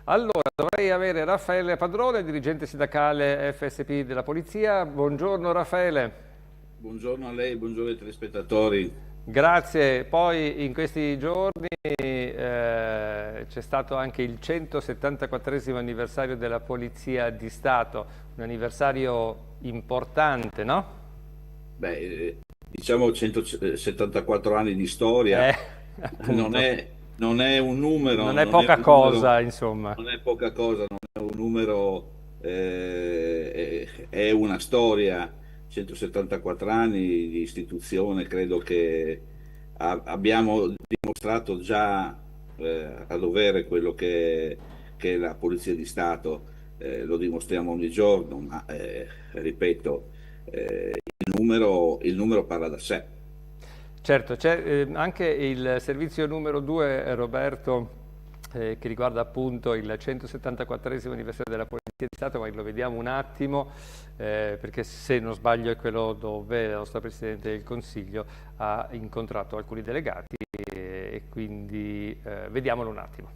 Allora, dovrei avere Raffaele Padrone, dirigente sindacale FSP della Polizia. Buongiorno Raffaele. Buongiorno a lei, buongiorno ai telespettatori. Grazie. Poi in questi giorni c'è stato anche il 174esimo anniversario della Polizia di Stato, un anniversario importante, no? Beh, diciamo 174 anni di storia, Eh, non appunto, è un numero, non è poca cosa, insomma. non è poca cosa, non è un numero, è una storia. 174 anni di istituzione, credo che abbiamo dimostrato già a dovere quello che è la Polizia di Stato. Lo dimostriamo ogni giorno, ma ripeto, il numero parla da sé. Certo, c'è anche il servizio numero 2, Roberto, che riguarda appunto il 174esimo anniversario della Polizia di Stato, ma lo vediamo un attimo, perché se non sbaglio è quello dove la nostra Presidente del Consiglio ha incontrato alcuni delegati e quindi vediamolo un attimo.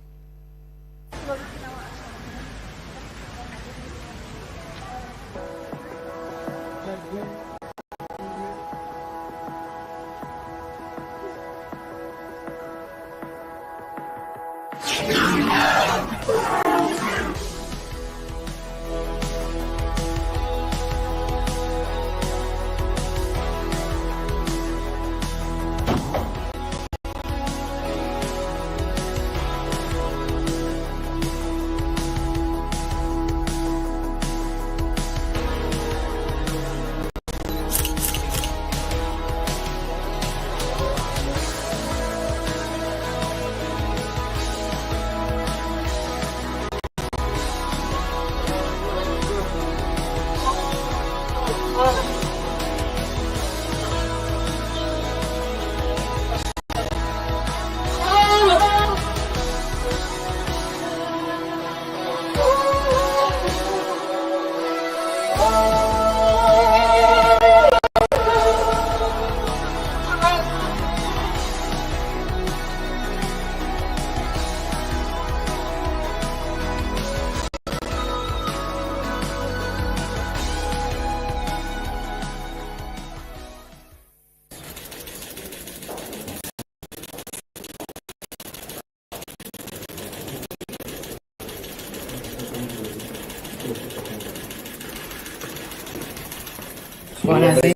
Buonasera,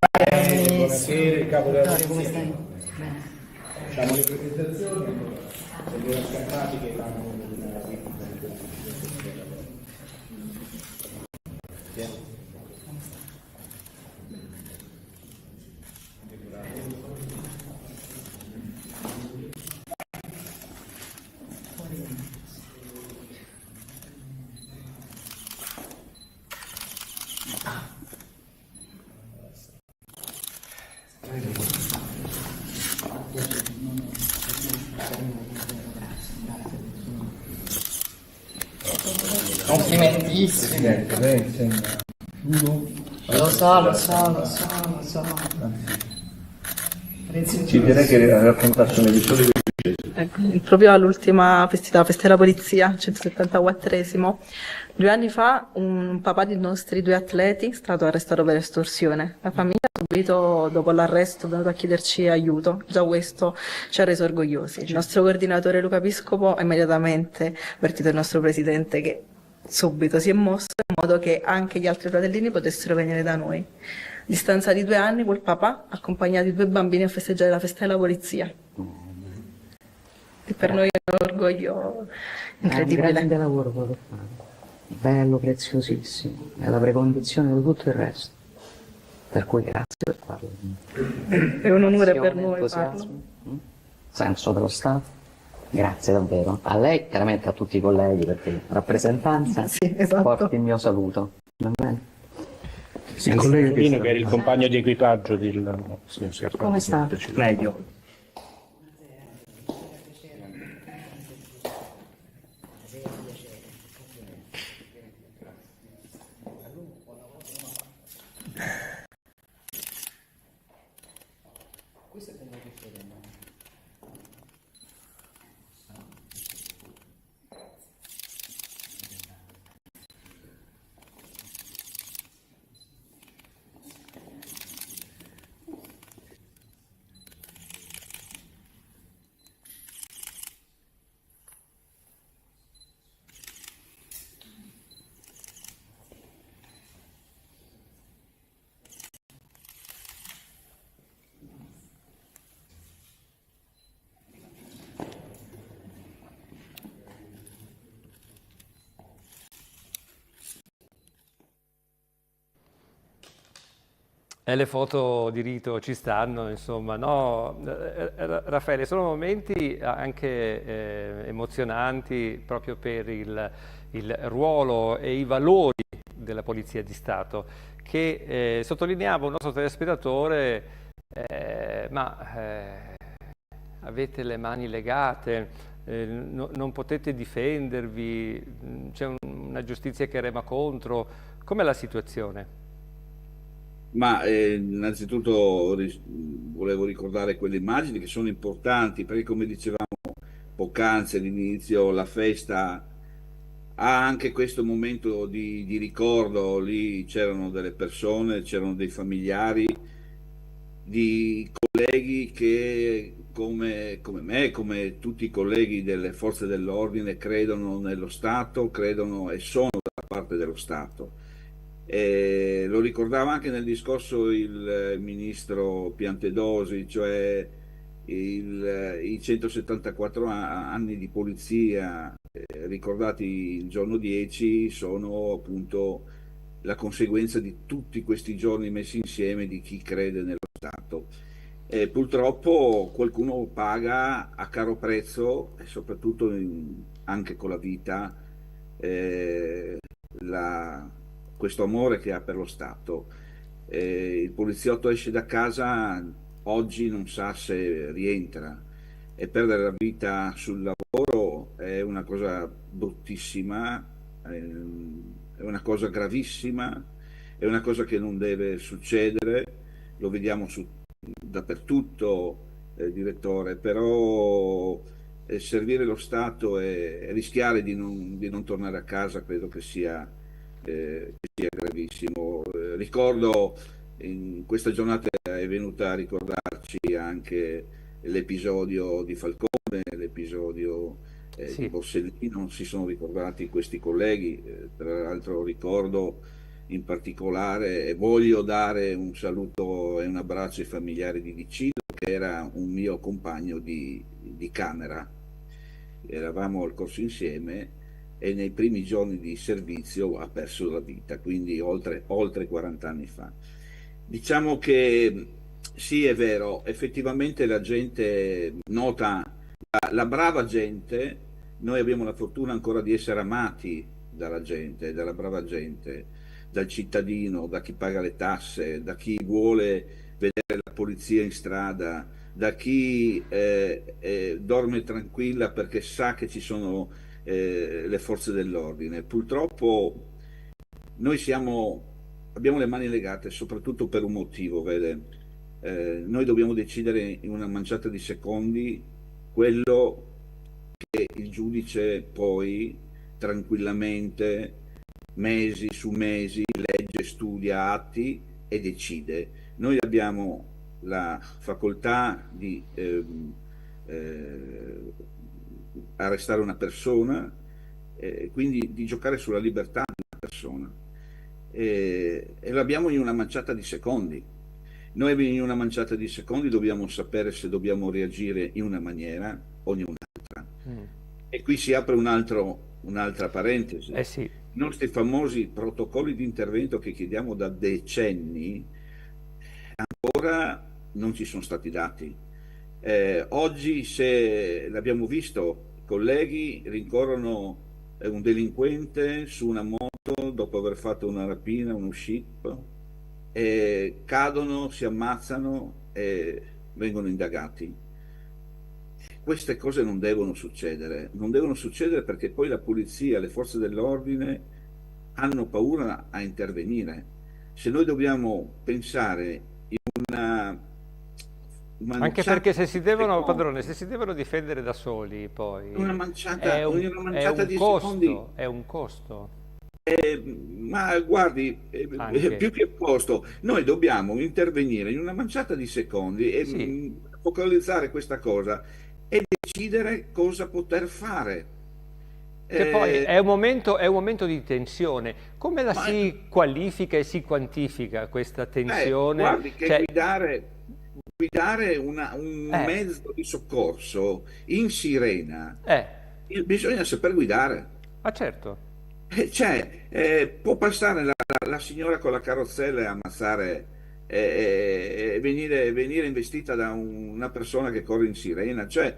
Buonasera, il capo della Vittorio, come polizia. stai? Bene. Facciamo le presentazioni, le scappati che fanno la Complimentissimi. lei sembra duro. Lo so, lo so, lo so, lo so. Ci direi che raccontasse un episodio. Proprio all'ultima festa della polizia, 174esimo, 2 anni fa un papà dei nostri 2 atleti è stato arrestato per estorsione. La famiglia subito dopo l'arresto è venuta a chiederci aiuto, già questo ci ha reso orgogliosi. Il nostro coordinatore Luca Piscopo ha immediatamente avvertito il nostro presidente che subito si è mosso in modo che anche gli altri fratellini potessero venire da noi. A distanza di 2 anni quel papà ha accompagnato i 2 bambini a festeggiare la festa della polizia. Che per noi è un orgoglio È un incredibile. grande lavoro quello che fate. Bello, preziosissimo. È la precondizione di tutto il resto. Per cui grazie per farlo. È un onore per Passione, noi entusiasmo, farlo. senso dello Stato. Grazie davvero. A lei, chiaramente a tutti i colleghi, perché in rappresentanza Sì, esatto. porti il mio saluto. Va bene? Il collega Marino, che era il compagno di equipaggio del signor Scarpati. Come sta? Meglio. E le foto di rito ci stanno, insomma, no? Raffaele, sono momenti anche emozionanti proprio per il ruolo e i valori della Polizia di Stato, che sottolineava un nostro telespettatore, avete le mani legate, non potete difendervi, c'è una giustizia che rema contro. Com'è la situazione? Ma innanzitutto volevo ricordare quelle immagini che sono importanti, perché come dicevamo poc'anzi all'inizio, la festa ha anche questo momento di ricordo. Lì c'erano delle persone, c'erano dei familiari, di colleghi che come me, come tutti i colleghi delle forze dell'ordine, credono nello Stato, credono e sono dalla parte dello Stato. E lo ricordava anche nel discorso il ministro Piantedosi, cioè i 174 anni di polizia ricordati il giorno 10 sono appunto la conseguenza di tutti questi giorni messi insieme di chi crede nello Stato. E purtroppo qualcuno paga a caro prezzo, e soprattutto anche con la vita, eh, la- questo amore che ha per lo Stato. Il poliziotto esce da casa, oggi non sa se rientra, e perdere la vita sul lavoro è una cosa bruttissima, è una cosa gravissima, è una cosa che non deve succedere, lo vediamo dappertutto, direttore, però servire lo Stato e rischiare di non tornare a casa credo che sia gravissimo. Ricordo in questa giornata è venuta a ricordarci anche l'episodio di Falcone, l'episodio di Sì. Borsellino, si sono ricordati questi colleghi, tra l'altro ricordo in particolare e voglio dare un saluto e un abbraccio ai familiari di Dicido, che era un mio compagno di camera. Eravamo al corso insieme e nei primi giorni di servizio ha perso la vita, quindi oltre 40 anni fa. Diciamo che sì, è vero, effettivamente la gente nota la brava gente, noi abbiamo la fortuna ancora di essere amati dalla gente, dalla brava gente, dal cittadino, da chi paga le tasse, da chi vuole vedere la polizia in strada, da chi dorme tranquilla perché sa che ci sono le forze dell'ordine. Purtroppo noi abbiamo le mani legate soprattutto per un motivo, vede? Noi dobbiamo decidere in una manciata di secondi quello che il giudice poi tranquillamente, mesi su mesi, legge, studia atti e decide. Noi abbiamo la facoltà di arrestare una persona, quindi di giocare sulla libertà di una persona. E l'abbiamo in una manciata di secondi. Noi in una manciata di secondi dobbiamo sapere se dobbiamo reagire in una maniera o in un'altra. E qui si apre un'altra parentesi. Sì. I nostri famosi protocolli di intervento che chiediamo da decenni ancora non ci sono stati dati. Oggi, se l'abbiamo visto, colleghi rincorrono un delinquente su una moto dopo aver fatto una rapina, uno scippo, cadono, si ammazzano e vengono indagati. Queste cose non devono succedere perché poi la polizia, le forze dell'ordine hanno paura a intervenire. Se noi dobbiamo pensare in Anche perché se si devono, secondi, padrone, se si devono difendere da soli, poi una manciata, è una manciata di costo, secondi. è un costo. Ma guardi, Anche. più che posto, noi dobbiamo intervenire in una manciata di secondi e Sì. focalizzare questa cosa e decidere cosa poter fare. Che poi è un momento di tensione. Come la Ma si qualifica e si quantifica questa tensione? guardi che Cioè, guidare un mezzo di soccorso in sirena, bisogna saper guidare. ma certo. Può passare la signora con la carrozzella e ammazzare venire investita da una persona che corre in sirena. Cioè,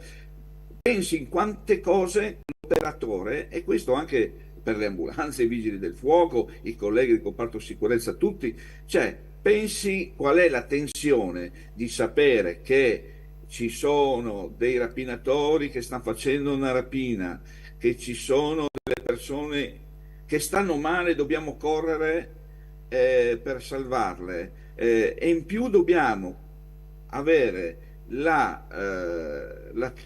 pensi in quante cose l'operatore, e questo anche per le ambulanze, i vigili del fuoco, i colleghi del comparto sicurezza, tutti, cioè pensi qual è la tensione di sapere che ci sono dei rapinatori che stanno facendo una rapina, che ci sono delle persone che stanno male, dobbiamo correre per salvarle, e in più dobbiamo avere la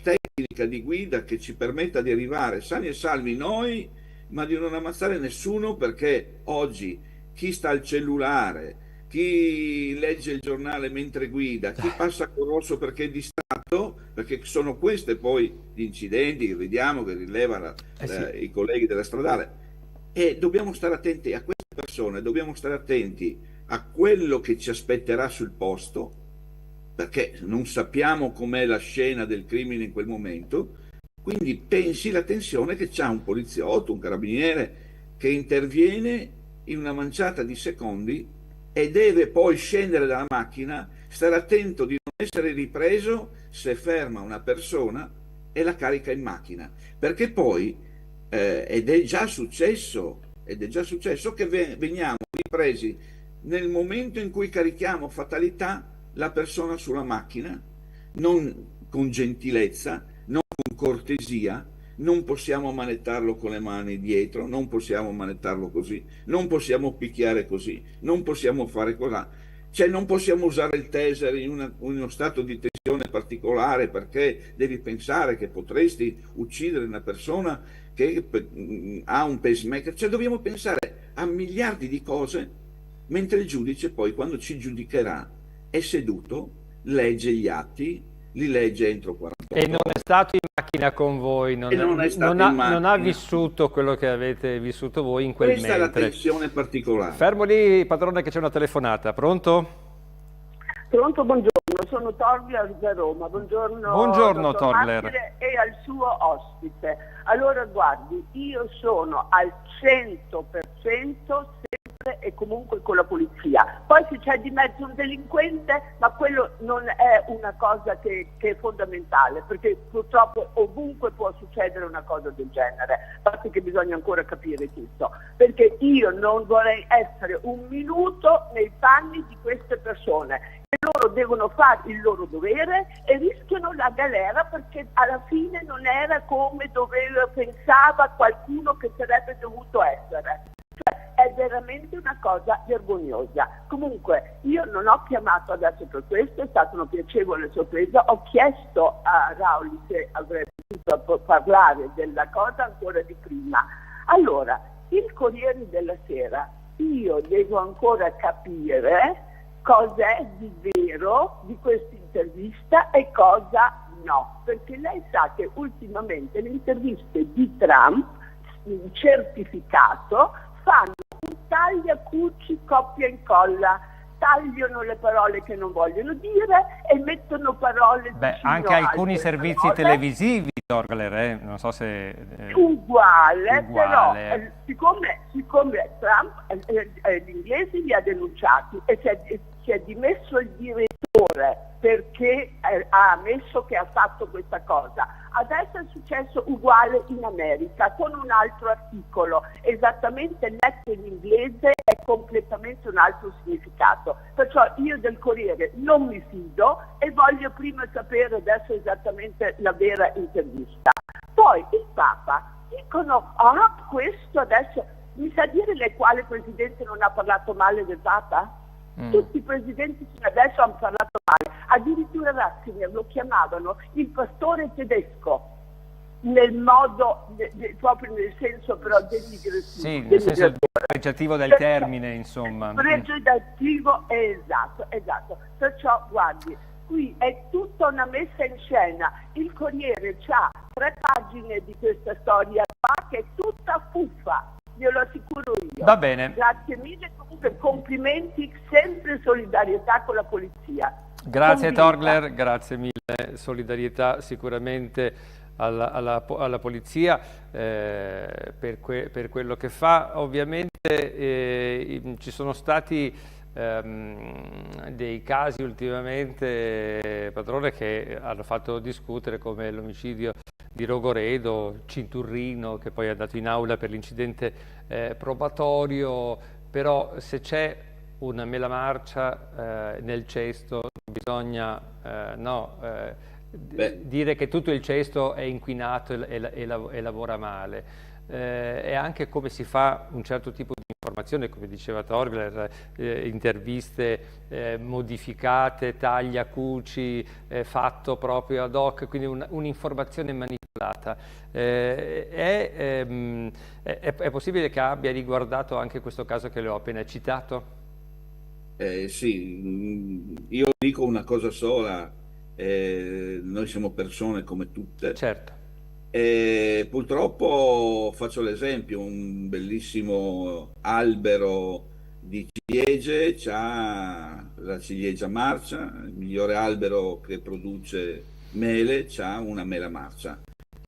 tecnica di guida che ci permetta di arrivare sani e salvi noi, ma di non ammazzare nessuno, perché oggi chi sta al cellulare, chi legge il giornale mentre guida, chi passa col rosso perché è distratto, perché sono queste poi gli incidenti che vediamo, che rilevano i colleghi della stradale. E dobbiamo stare attenti a queste persone, dobbiamo stare attenti a quello che ci aspetterà sul posto, perché non sappiamo com'è la scena del crimine in quel momento. Quindi pensi la tensione che c'ha un poliziotto, un carabiniere che interviene in una manciata di secondi e deve poi scendere dalla macchina, stare attento di non essere ripreso se ferma una persona e la carica in macchina, perché poi ed è già successo che veniamo ripresi nel momento in cui carichiamo fatalità la persona sulla macchina, non con gentilezza, non con cortesia. Non possiamo manettarlo con le mani dietro, non possiamo manettarlo così, non possiamo picchiare così, non possiamo fare così, cioè non possiamo usare il taser in uno stato di tensione particolare, perché devi pensare che potresti uccidere una persona che ha un pacemaker. Cioè dobbiamo pensare a miliardi di cose, mentre il giudice poi, quando ci giudicherà, è seduto, legge gli atti, li legge entro 40 ore. E non è stato in macchina con voi, non ha vissuto quello che avete vissuto voi in quel Questa mentre. È la tensione particolare. Fermo lì, padrone, che c'è una telefonata. Pronto? Pronto, buongiorno, sono Torgler da Roma. Buongiorno Torgler. E al suo ospite. Allora guardi, io sono al 100% sempre e comunque con la polizia. Poi se c'è di mezzo un delinquente, ma quello non è una cosa che è fondamentale, perché purtroppo ovunque può succedere una cosa del genere, basta che bisogna ancora capire tutto, perché io non vorrei essere un minuto nei panni di queste persone. Loro devono fare il loro dovere e rischiano la galera, perché alla fine non era come pensava qualcuno che sarebbe dovuto essere. Cioè, è veramente una cosa vergognosa. Comunque io non ho chiamato adesso per questo, è stata una piacevole sorpresa. Ho chiesto a Rauli se avrebbe potuto parlare della cosa ancora di prima. Allora, il Corriere della Sera, io devo ancora capire cosa è di vero di questa intervista e cosa no, perché lei sa che ultimamente le interviste di Trump, certificato, fanno un taglia-cucci, copia e incolla, tagliano le parole che non vogliono dire e mettono parole anche alcuni servizi televisivi, Torgler, non so se uguale, però siccome Trump gli inglesi li ha denunciati e si è dimesso il direttore perché ha ammesso che ha fatto questa cosa. Adesso è successo uguale in America con un altro articolo, esattamente letto in inglese è completamente un altro significato. Perciò io del Corriere non mi fido e voglio prima sapere adesso esattamente la vera intervista. Poi il Papa, dicono, questo adesso, mi sa dire lei quale presidente non ha parlato male del Papa? Tutti i presidenti fino adesso hanno parlato male, addirittura Ratzinger lo chiamavano il pastore tedesco, nel modo, proprio nel senso però denigrativo. Sì, nel senso pregiativo del termine, insomma. Pregiativo, esatto. Perciò, guardi, qui è tutta una messa in scena. Il Corriere ha 3 pagine di questa storia qua che è tutta fuffa. Glielo assicuro io. Va bene. Grazie mille, comunque complimenti, sempre solidarietà con la polizia. Grazie Torgler, grazie mille, solidarietà sicuramente alla polizia per quello che fa. Ovviamente ci sono stati dei casi ultimamente, Padrone, che hanno fatto discutere, come l'omicidio di Rogoredo, Cinturrino, che poi è andato in aula per l'incidente probatorio, però se c'è una mela marcia nel cesto bisogna dire che tutto il cesto è inquinato e lavora male. E anche come si fa un certo tipo di informazione, come diceva Torgler, interviste modificate, taglia, cuci, fatto proprio ad hoc, quindi un'informazione manipolata. È possibile che abbia riguardato anche questo caso che le ho appena citato? Sì, io dico una cosa sola, noi siamo persone come tutte. Certo. E purtroppo faccio l'esempio, un bellissimo albero di ciliegie, c'ha la ciliegia marcia, il migliore albero che produce mele, c'ha una mela marcia.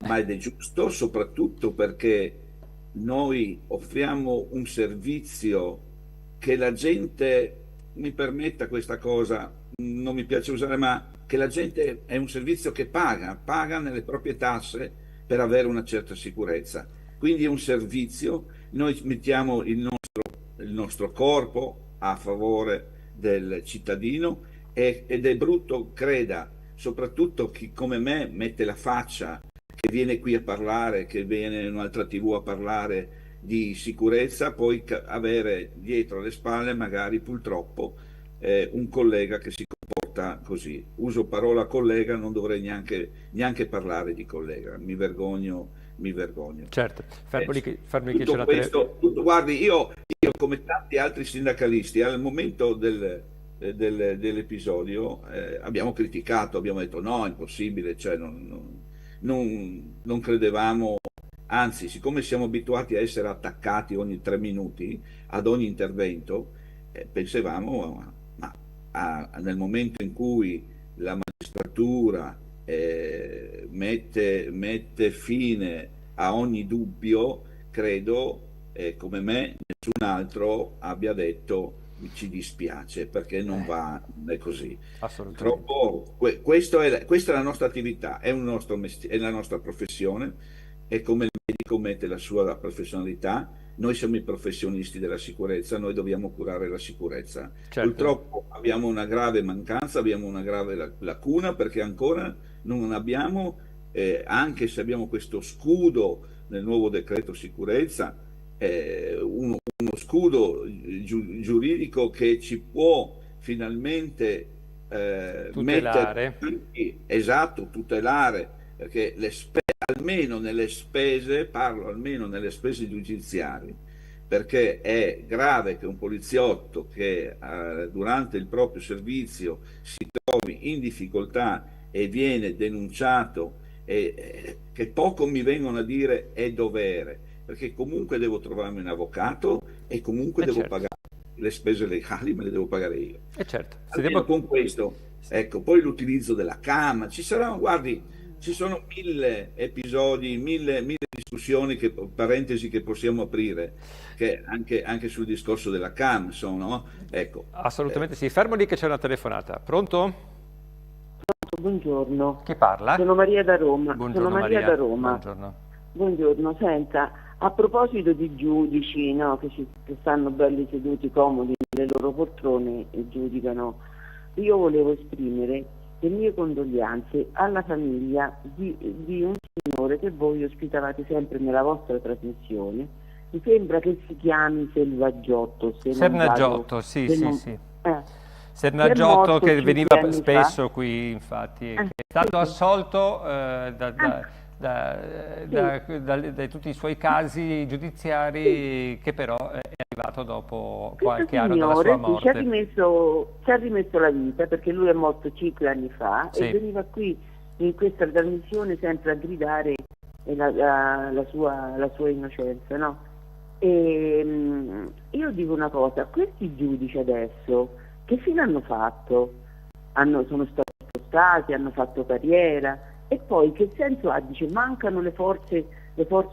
Ma ed è giusto soprattutto perché noi offriamo un servizio che la gente, mi permetta questa cosa, non mi piace usare, ma che la gente è un servizio che paga nelle proprie tasse per avere una certa sicurezza. Quindi è un servizio, noi mettiamo il nostro corpo a favore del cittadino ed è brutto, creda, soprattutto chi come me mette la faccia, che viene qui a parlare, che viene in un'altra TV a parlare di sicurezza, poi avere dietro le spalle magari purtroppo un collega che si comporta così. Uso parola collega, non dovrei neanche parlare di collega, mi vergogno. Certo, fermi che Tutto c'è una questo, guardi, io come tanti altri sindacalisti al momento dell'episodio abbiamo criticato, abbiamo detto no, è impossibile, cioè non credevamo, anzi, siccome siamo abituati a essere attaccati ogni 3 minuti ad ogni intervento, pensavamo, nel momento in cui la magistratura mette fine a ogni dubbio, credo, come me, nessun altro abbia detto ci dispiace, perché non è così. Assolutamente. Questa è la nostra attività, è la nostra professione, e come il medico mette la sua professionalità, noi siamo i professionisti della sicurezza, noi dobbiamo curare la sicurezza. Certo. Purtroppo abbiamo una grave mancanza, abbiamo una grave lacuna, perché ancora non abbiamo, anche se abbiamo questo scudo nel nuovo decreto sicurezza, uno scudo giuridico che ci può finalmente tutelare. tutelare, perché almeno nelle spese giudiziarie, perché è grave che un poliziotto che durante il proprio servizio si trovi in difficoltà e viene denunciato, e che poco mi vengono a dire è dovere, perché comunque devo trovarmi un avvocato e comunque devo pagare le spese legali, me le devo pagare io. Certo. Con questo, ecco, poi l'utilizzo della cam, ci sono 1000 episodi, 1000 discussioni, parentesi che possiamo aprire, che anche sul discorso della cam sono, ecco. Assolutamente sì. Fermo lì che c'è una telefonata. Pronto? Buongiorno. Chi parla? Sono Maria da Roma. Buongiorno, Sono Maria da Roma. Buongiorno. Buongiorno, senta, a proposito di giudici, no, che stanno belli seduti comodi nelle loro poltrone e giudicano, io volevo esprimere le mie condoglianze alla famiglia di un signore che voi ospitavate sempre nella vostra trasmissione. Mi sembra che si chiami Selvaggiotto. Sernaggiotto, sì. Sernaggiotto, che veniva spesso qui, infatti, che è stato assolto da tutti i suoi casi giudiziari, che però è arrivato dopo qualche anno dalla sua morte. Ci ha rimesso la vita, perché lui è morto 5 anni fa, e veniva qui in questa trasmissione sempre a gridare la sua innocenza, no? E io dico una cosa, questi giudici adesso che fine hanno fatto? Sono stati spostati, hanno fatto carriera, e poi che senso ha? Dice mancano le forze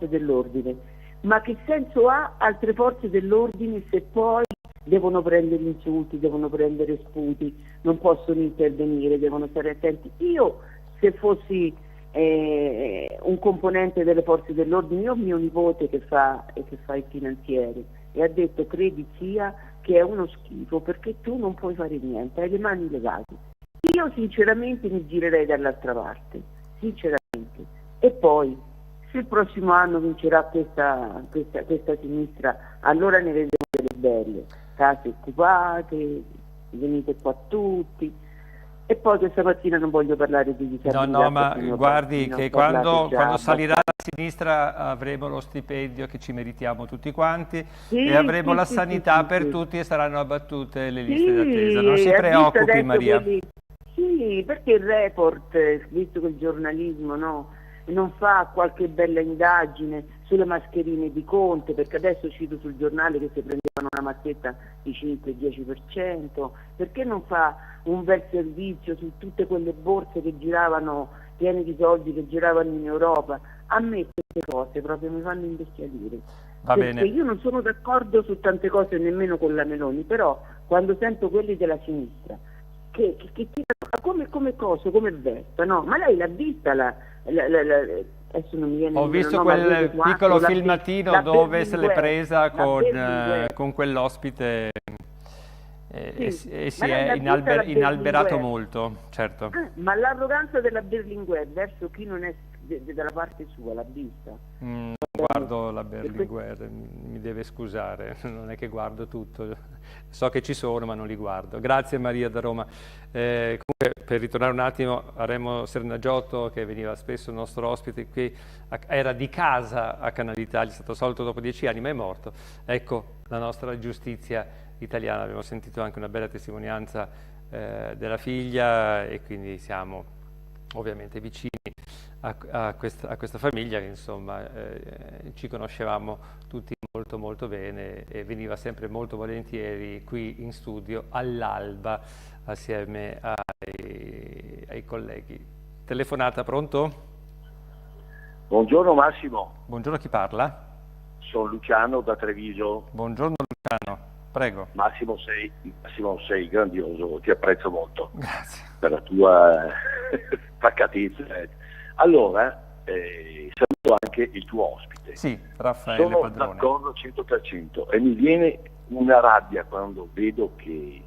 dell'ordine, ma che senso ha altre forze dell'ordine se poi devono prendere insulti, devono prendere sputi, non possono intervenire, devono stare attenti. Io, se fossi un componente delle forze dell'ordine, io ho mio nipote che fa il finanziere e ha detto: credi zia che è uno schifo perché tu non puoi fare niente, hai le mani legate. Io sinceramente mi girerei dall'altra parte, sinceramente. E poi, se il prossimo anno vincerà questa sinistra, allora ne vedremo delle belle, case occupate, venite qua tutti. E poi questa mattina non voglio parlare di disabilità. No, ma guardi che quando salirà la sinistra avremo lo stipendio che ci meritiamo tutti quanti, e avremo la sanità per tutti, e saranno abbattute le liste d'attesa. Non si preoccupi, Maria. Sì, perché il report, visto che il giornalismo non fa qualche bella indagine sulle mascherine di Conte, perché adesso cito sul giornale che si prendevano una mazzetta di 5-10%, perché non fa un bel servizio su tutte quelle borse che giravano piene di soldi, che giravano in Europa? A me queste cose proprio mi fanno imbestialire. Perché io non sono d'accordo su tante cose nemmeno con la Meloni, però quando sento quelli della sinistra che come Vespa, no? Ma lei l'ha vista adesso non mi viene. Ho visto quel piccolo filmatino dove se l'è presa con quell'ospite e si è inalberato molto, certo. Ma l'arroganza della Berlinguer verso chi non è dalla parte sua, l'ha vista? Non guardo la Berlinguer, mi deve scusare, non è che guardo tutto, so che ci sono ma non li guardo. Grazie Maria da Roma. Comunque, per ritornare un attimo a Remo Sernagiotto, che veniva spesso il nostro ospite qui, era di casa a Canale Italia, è stato assolto dopo 10 anni ma è morto. Ecco la nostra giustizia italiana. Abbiamo sentito anche una bella testimonianza della figlia, e quindi siamo ovviamente vicini a questa famiglia che insomma ci conoscevamo tutti molto molto bene, e veniva sempre molto volentieri qui in studio all'alba assieme ai colleghi. Telefonata, pronto? Buongiorno Massimo. Buongiorno, chi parla? Sono Luciano da Treviso. Buongiorno Luciano, prego. Massimo sei grandioso, ti apprezzo molto. Grazie. Per la tua pacatezza. Allora, saluto anche il tuo ospite. Sì, Raffaele Padrone. Sono d'accordo 100%, e mi viene una rabbia quando vedo che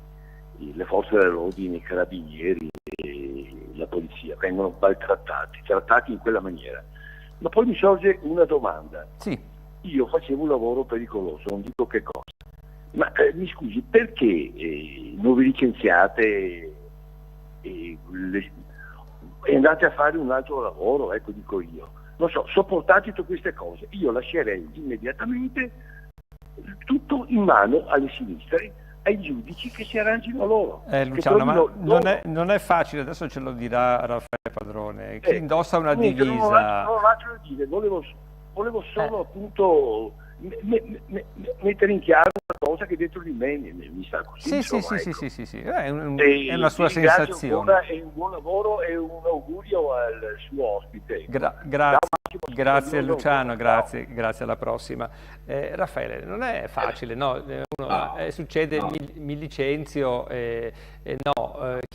le forze dell'ordine, i carabinieri e la polizia vengono trattati in quella maniera. Ma poi mi sorge una domanda. Sì. Io facevo un lavoro pericoloso, non dico che cosa. Ma mi scusi, perché non vi licenziate e andate a fare un altro lavoro? Ecco, dico io. Non so, sopportate tutte queste cose. Io lascerei immediatamente tutto in mano alle sinistre, ai giudici che si arrangino loro. Luciano, ma non è facile, adesso ce lo dirà Raffaele Padrone. Chi indossa una divisa... Non ho altro da dire, volevo solo appunto mettere in chiaro una cosa che dentro di me mi sta così. Sì. È una sua sensazione. È un buon lavoro e un augurio al suo ospite. Grazie Luciano, grazie, alla prossima. Raffaele, non è facile, no? Succede, mi licenzio, chi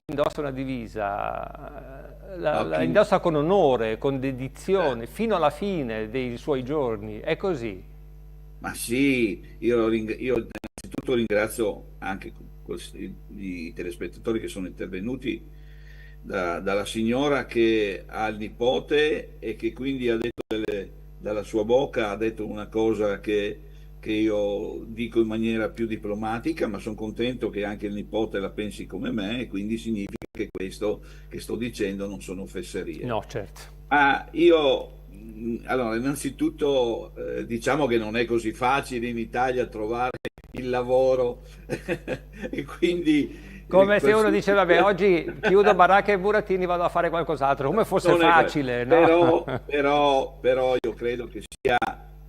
indossa una divisa la indossa con onore, con dedizione, fino alla fine dei suoi giorni, è così. Ma sì, io innanzitutto ringrazio anche i telespettatori che sono intervenuti, dalla signora che ha il nipote e che quindi ha detto dalla sua bocca ha detto una cosa che io dico in maniera più diplomatica, ma sono contento che anche il nipote la pensi come me, e quindi significa che questo che sto dicendo non sono fesserie. No, certo. Allora, innanzitutto diciamo che non è così facile in Italia trovare il lavoro e quindi... Come se uno dice, vabbè, oggi chiudo baracca e burattini, vado a fare qualcos'altro, come fosse facile, no? Però io credo che sia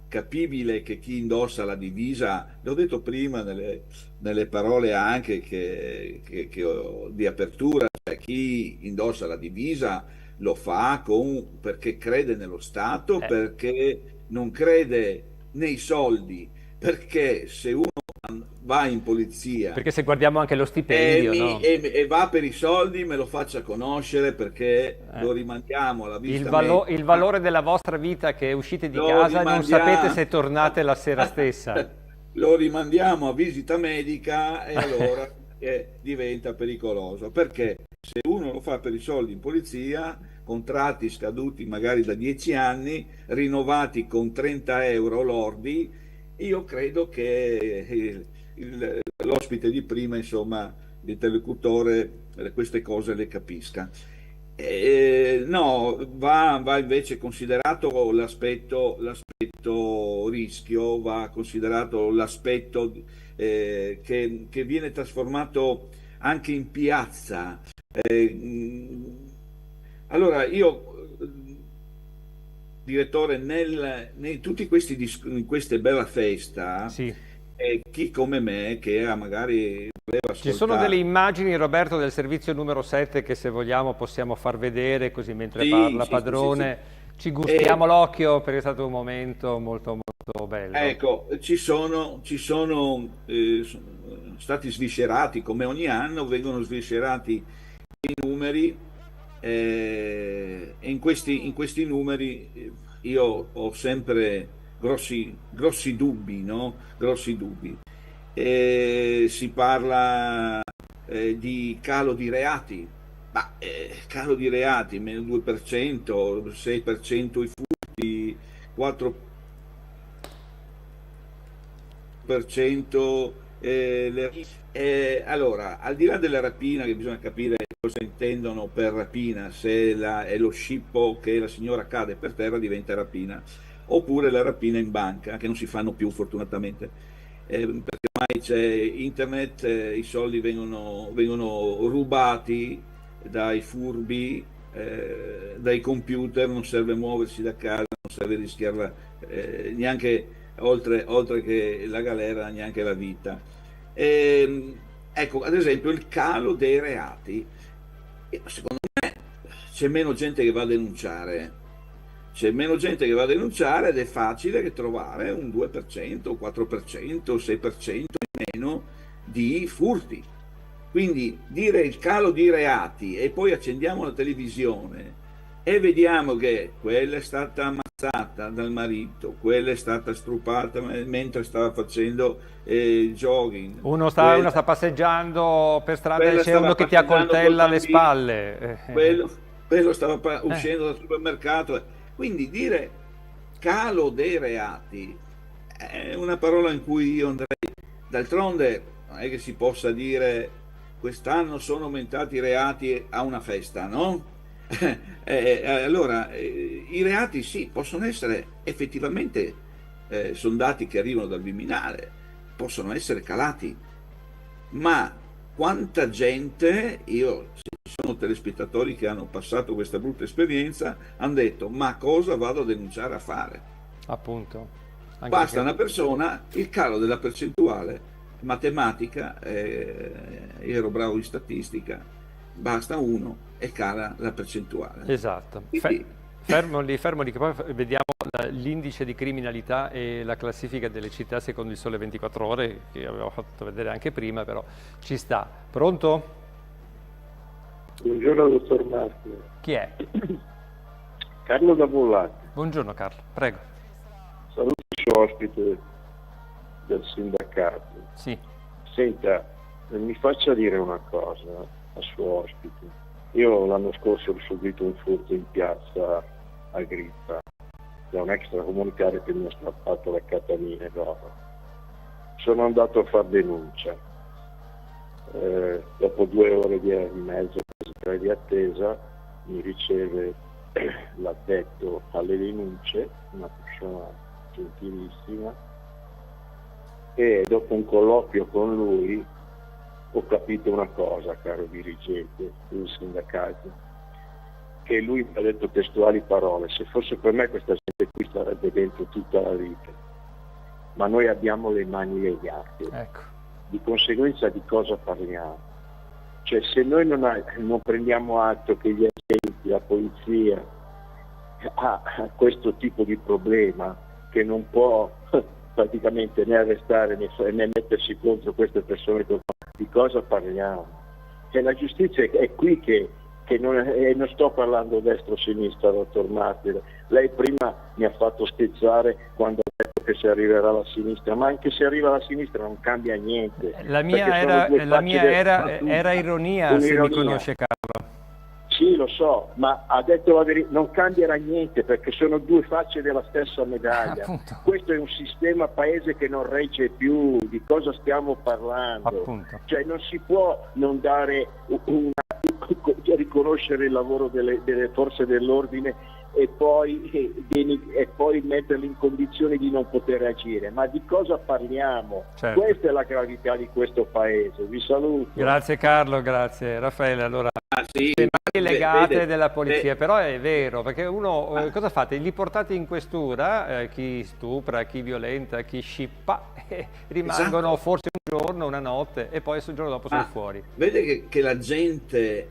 capibile che chi indossa la divisa, l'ho detto prima nelle parole anche che ho di apertura, cioè chi indossa la divisa lo fa perché crede nello Stato, perché non crede nei soldi, perché se uno va in polizia, perché se guardiamo anche lo stipendio, no? e va per i soldi, me lo faccia conoscere, perché lo rimandiamo alla visita medica. Il valore della vostra vita, che uscite di casa e non sapete se tornate la sera stessa. Lo rimandiamo a visita medica e allora diventa pericoloso, perché se uno lo fa per i soldi in polizia, contratti scaduti magari da 10 anni, rinnovati con 30 euro lordi, io credo che l'ospite di prima, insomma, l'interlocutore, queste cose le capisca. No, va invece considerato l'aspetto rischio, va considerato l'aspetto che viene trasformato anche in piazza. Allora io, direttore, in tutti in queste bella festa, sì, chi come me che magari voleva ascoltare. Ci sono delle immagini, Roberto, del servizio numero 7 che, se vogliamo, possiamo far vedere, così mentre parla Padrone ci gustiamo l'occhio, perché è stato un momento molto molto bello. Ecco, ci sono stati sviscerati, come ogni anno vengono sviscerati i numeri, e in questi numeri io ho sempre grossi dubbi, no? Grossi dubbi. Si parla di calo di reati, ma calo di reati, meno 2%, 6% i furti, 4% allora, al di là della rapina, che bisogna capire cosa intendono per rapina, se è lo scippo che la signora cade per terra diventa rapina, oppure la rapina in banca, che non si fanno più fortunatamente, perché ormai c'è internet, i soldi vengono rubati dai furbi, dai computer, non serve muoversi da casa, non serve rischiarla neanche oltre che la galera, neanche la vita. Ecco, ad esempio, il calo dei reati, secondo me c'è meno gente che va a denunciare, ed è facile che trovare un 2%, 4%, 6% in meno di furti. Quindi dire il calo di reati e poi accendiamo la televisione e vediamo che quella è stata ammazzata dal marito, quella è stata strupata mentre stava facendo jogging. Uno sta passeggiando per strada e c'è uno che ti accoltella alle spalle. Quello stava uscendo dal supermercato. Quindi dire calo dei reati è una parola in cui io andrei. D'altronde non è che si possa dire quest'anno sono aumentati i reati a una festa, no? Allora, i reati sì, possono essere effettivamente, sono dati che arrivano dal Viminale, possono essere calati, ma quanta gente, se ci sono telespettatori che hanno passato questa brutta esperienza, hanno detto: ma cosa vado a denunciare a fare? Appunto. Basta una persona, il calo della percentuale matematica, ero bravo in statistica, basta uno e cala la percentuale. Esatto. Quindi, fermo lì, che poi vediamo l'indice di criminalità e la classifica delle città secondo il Sole 24 Ore, che avevo fatto vedere anche prima, però ci sta. Pronto? Buongiorno dottor Marco. Chi è? Carlo da Bollate. Buongiorno Carlo, prego. Saluto il suo ospite del sindacato. Sì. Senta, mi faccia dire una cosa al suo ospite. Io l'anno scorso ho subito un furto in piazza Agrippa da un extracomunitario che mi ha strappato le catamine d'oro. Sono andato a far denuncia. Dopo 2 ore e mezzo, 3 di attesa, mi riceve l'addetto alle denunce, una persona gentilissima, e dopo un colloquio con lui ho capito una cosa, caro dirigente del sindacato, che lui mi ha detto testuali parole: se fosse per me questa gente qui starebbe dentro tutta la vita, ma noi abbiamo le mani legate. Ecco. Di conseguenza di cosa parliamo? Cioè, se noi non prendiamo atto che gli agenti, la polizia ha questo tipo di problema, che non può praticamente né arrestare né mettersi contro queste persone. Di cosa parliamo? E la giustizia è qui che non sto parlando destra o sinistra, dottor Martire. Lei prima mi ha fatto stezzare quando ha detto che si arriverà alla sinistra, ma anche se arriva alla sinistra non cambia niente. La mia era ironia, se mi conosce, Carlo. Sì, lo so, ma ha detto la verità, non cambierà niente perché sono due facce della stessa medaglia. Appunto. Questo è un sistema paese che non regge più, di cosa stiamo parlando? Appunto. Cioè non si può non dare riconoscere il lavoro delle forze dell'ordine e poi metterli in condizioni di non poter agire. Ma di cosa parliamo? Certo. Questa è la gravità di questo paese. Vi saluto. Grazie Carlo, grazie Raffaele. Allora, sì, legate della polizia, però è vero, perché uno cosa fate? Li portate in questura, chi stupra, chi violenta, chi scippa, rimangono forse un giorno, una notte e poi il giorno dopo sono fuori. Vede che la gente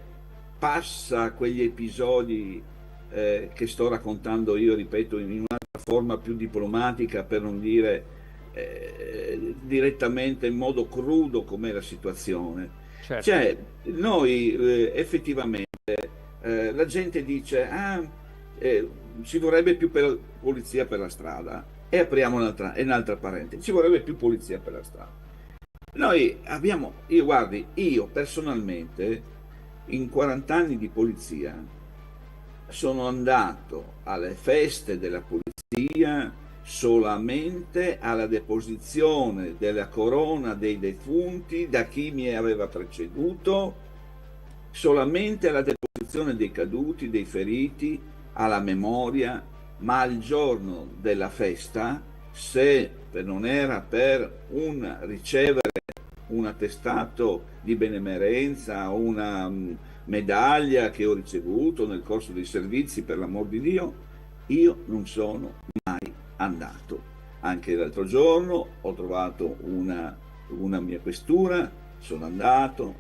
passa quegli episodi che sto raccontando io, ripeto, in un'altra forma più diplomatica, per non dire direttamente in modo crudo com'è la situazione. Certo. Cioè, noi effettivamente la gente dice ci vorrebbe più polizia per la strada, e apriamo un'altra parentesi, ci vorrebbe più polizia per la strada. Noi abbiamo, io personalmente in 40 anni di polizia sono andato alle feste della polizia solamente alla deposizione della corona dei defunti da chi mi aveva preceduto, solamente alla deposizione dei caduti, dei feriti, alla memoria, ma il giorno della festa, se non era per ricevere un attestato di benemerenza, una medaglia che ho ricevuto nel corso dei servizi, per l'amor di Dio, io non sono mai andato. Anche l'altro giorno ho trovato una mia questura, sono andato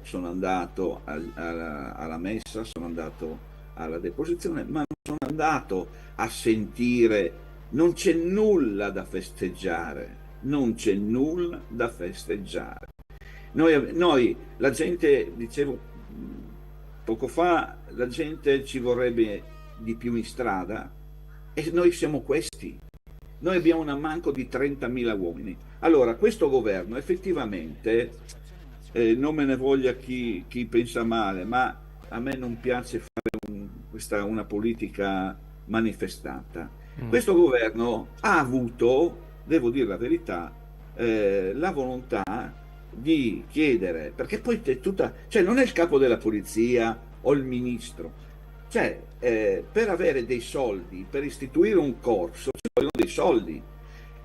alla messa, sono andato alla deposizione, ma non sono andato a sentire, non c'è nulla da festeggiare, non c'è nulla da festeggiare. Noi la gente, dicevo poco fa, la gente ci vorrebbe di più in strada, e noi siamo questi. Noi abbiamo un ammanco di 30.000 uomini. Allora, questo governo effettivamente, non me ne voglia chi pensa male, ma a me non piace fare una politica manifestata. Questo governo ha avuto, devo dire la verità, la volontà di chiedere, perché poi cioè non è il capo della polizia o il ministro, cioè per avere dei soldi, per istituire un corso ci vogliono dei soldi,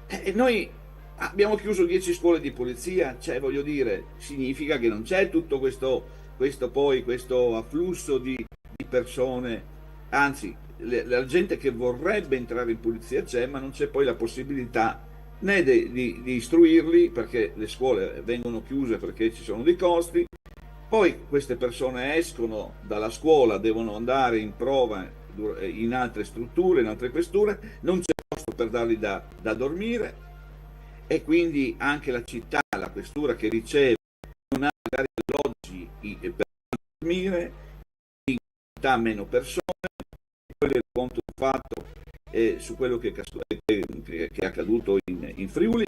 e noi abbiamo chiuso 10 scuole di polizia, cioè voglio dire, significa che non c'è tutto questo afflusso di persone, anzi la gente che vorrebbe entrare in polizia c'è, ma non c'è poi la possibilità né di istruirli, perché le scuole vengono chiuse perché ci sono dei costi. Poi queste persone escono dalla scuola, devono andare in prova in altre strutture, in altre questure, non c'è posto per darli da dormire, e quindi anche la città, la questura che riceve, non ha magari alloggi per dormire, in città meno persone. Poi le conto fatto su quello che è accaduto in Friuli,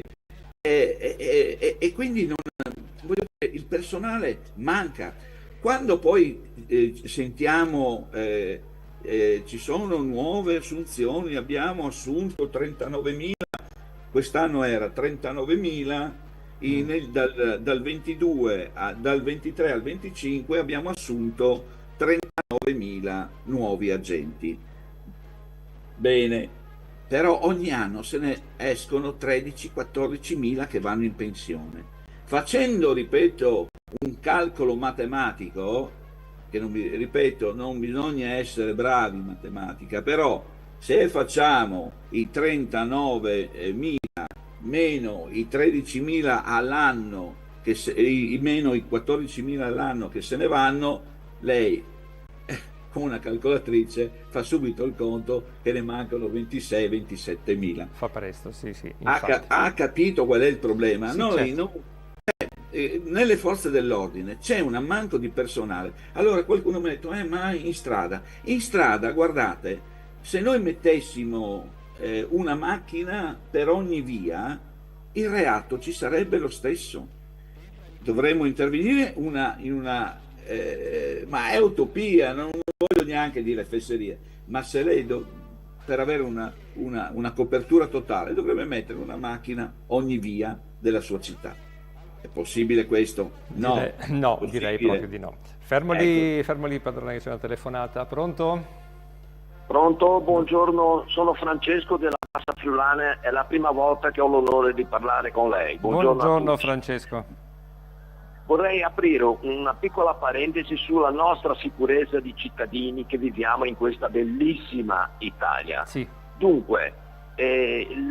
e quindi voglio dire, il personale manca. Quando poi sentiamo ci sono nuove assunzioni, abbiamo assunto 39.000, quest'anno era 39.000, dal 23 al 25 abbiamo assunto 39.000 nuovi agenti. Bene, però ogni anno se ne escono 13-14.000 che vanno in pensione. Facendo, ripeto, un calcolo matematico, che non bisogna essere bravi in matematica, però se facciamo i 39.000 meno i 13.000 all'anno, meno i 14.000 all'anno che se ne vanno, lei con una calcolatrice fa subito il conto che ne mancano 26-27 mila. Fa presto, sì, sì. Ha capito qual è il problema? Sì, Noi certo. nelle forze dell'ordine c'è un ammanco di personale. Allora qualcuno mi ha detto, ma in strada, guardate, se noi mettessimo una macchina per ogni via, il reato ci sarebbe lo stesso. Dovremmo intervenire ma è utopia, non voglio neanche dire fesserie, ma se lei per avere una copertura totale dovrebbe mettere una macchina ogni via della sua città. È possibile questo? No, No, direi proprio di no. Fermo lì, padrone, che c'è una telefonata. Pronto? Pronto, buongiorno, sono Francesco della Massa Friulana, è la prima volta che ho l'onore di parlare con lei. Buongiorno Francesco. Vorrei aprire una piccola parentesi sulla nostra sicurezza di cittadini che viviamo in questa bellissima Italia. Sì. Dunque,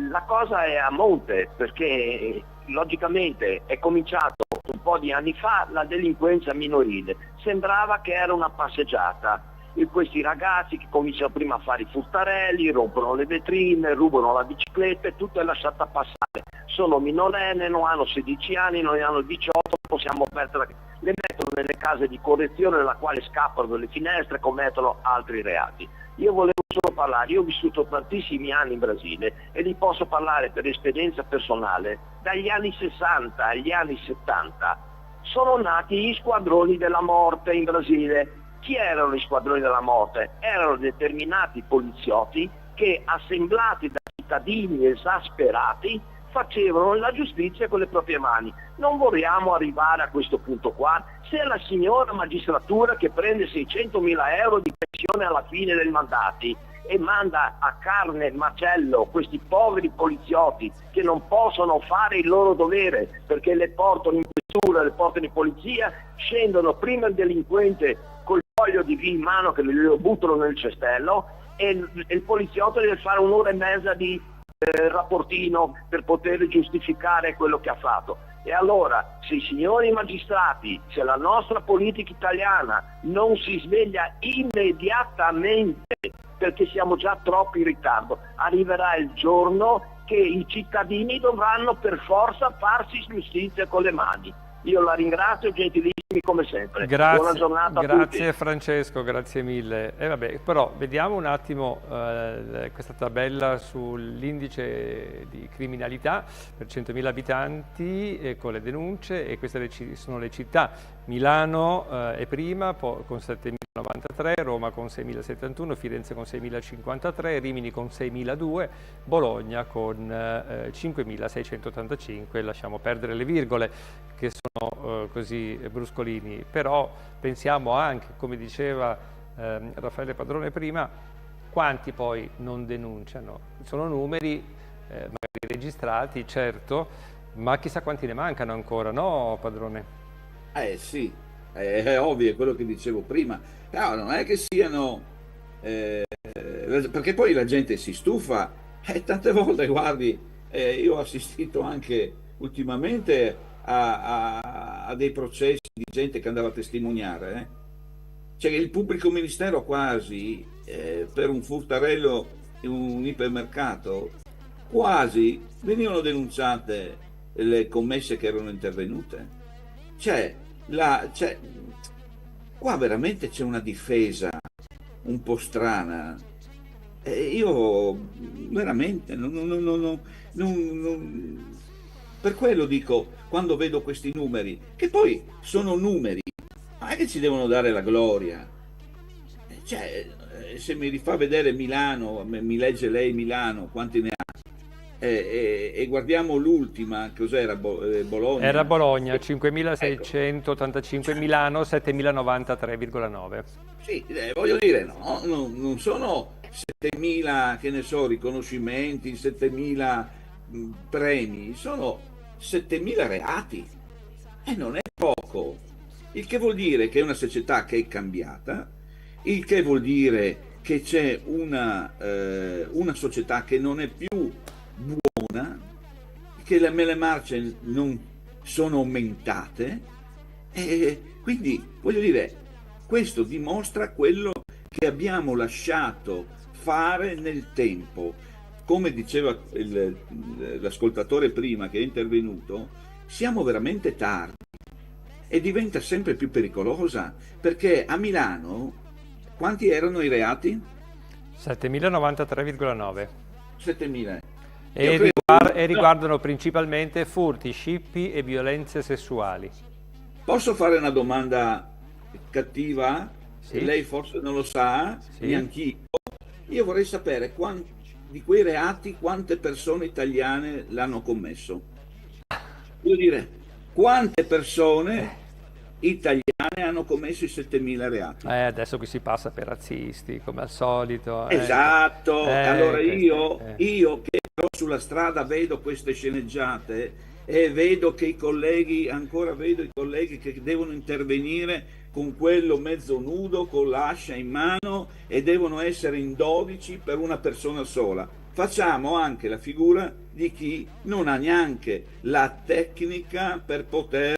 la cosa è a monte, perché logicamente è cominciato un po' di anni fa la delinquenza minorile. Sembrava che era una passeggiata. Questi ragazzi che cominciano prima a fare i furtarelli, rompono le vetrine, rubano la bicicletta e tutto è lasciata passare. Sono minorenni, non hanno 16 anni, non ne hanno 18, possiamo mettere, le mettono nelle case di correzione nella quale scappano dalle finestre e commettono altri reati. Io volevo solo parlare, io ho vissuto tantissimi anni in Brasile e vi posso parlare per esperienza personale. Dagli anni 60 agli anni 70 sono nati gli squadroni della morte in Brasile. Chi erano gli squadroni della morte? Erano determinati poliziotti che, assemblati da cittadini esasperati, facevano la giustizia con le proprie mani. Non vogliamo arrivare a questo punto qua. Se la signora magistratura che prende 600.000 euro di pensione alla fine dei mandati e manda a carne e macello questi poveri poliziotti che non possono fare il loro dovere perché le portano in questura, le portano in polizia, scendono prima il delinquente col foglio di via in mano che lo buttano nel cestello e il poliziotto deve fare un'ora e mezza di rapportino per poter giustificare quello che ha fatto. E allora, se i signori magistrati, se la nostra politica italiana non si sveglia immediatamente, perché siamo già troppo in ritardo, arriverà il giorno che i cittadini dovranno per forza farsi giustizia con le mani. Io la ringrazio, gentilissimi come sempre. Buona giornata a tutti. Grazie Francesco, grazie mille. Vabbè, però vediamo un attimo questa tabella sull'indice di criminalità per 100.000 abitanti con le denunce, e queste sono le città. Milano è prima con 7.093, Roma con 6.071, Firenze con 6.053, Rimini con 6.002, Bologna con 5.685, lasciamo perdere le virgole che sono così bruscolini, però pensiamo anche, come diceva Raffaele Padrone prima, quanti poi non denunciano. Sono numeri magari registrati, certo, ma chissà quanti ne mancano ancora, no Padrone? Sì, è ovvio, è quello che dicevo prima. No, non è che siano... perché poi la gente si stufa. Tante volte, guardi, io ho assistito anche ultimamente a dei processi di gente che andava a testimoniare. Cioè il pubblico ministero quasi, per un furtarello in un ipermercato, quasi venivano denunciate le commesse che erano intervenute. Qua veramente c'è una difesa un po' strana. Io veramente per quello dico, quando vedo questi numeri, che poi sono numeri, non è che ci devono dare la gloria. Se mi rifà vedere Milano, mi legge lei Milano, quanti ne ha? E guardiamo l'ultima, cos'era? Bologna? Era Bologna, 5.685, Milano 7.093,9. Sì, voglio dire, non sono 7.000, che ne so, riconoscimenti, 7.000 premi, sono 7.000 reati. E non è poco. Il che vuol dire che è una società che è cambiata, il che vuol dire che c'è una società che non è più buona, che le marce non sono aumentate, e quindi voglio dire, questo dimostra quello che abbiamo lasciato fare nel tempo. Come diceva l'ascoltatore prima che è intervenuto, siamo veramente tardi e diventa sempre più pericolosa, perché a Milano quanti erano i reati? 7.093,9. 7.000. E riguardano principalmente furti, scippi e violenze sessuali. Posso fare una domanda cattiva? Sì. Lei forse non lo sa, Sì. neanch'io. Io vorrei sapere di quei reati quante persone italiane l'hanno commesso. Voglio dire, quante persone italiane hanno commesso i 7.000 reati? Adesso qui si passa per razzisti, come al solito. Esatto, allora io questo, che però sulla strada vedo queste sceneggiate e vedo che vedo i colleghi che devono intervenire con quello mezzo nudo, con l'ascia in mano, e devono essere in 12 per una persona sola. Facciamo anche la figura di chi non ha neanche la tecnica per poter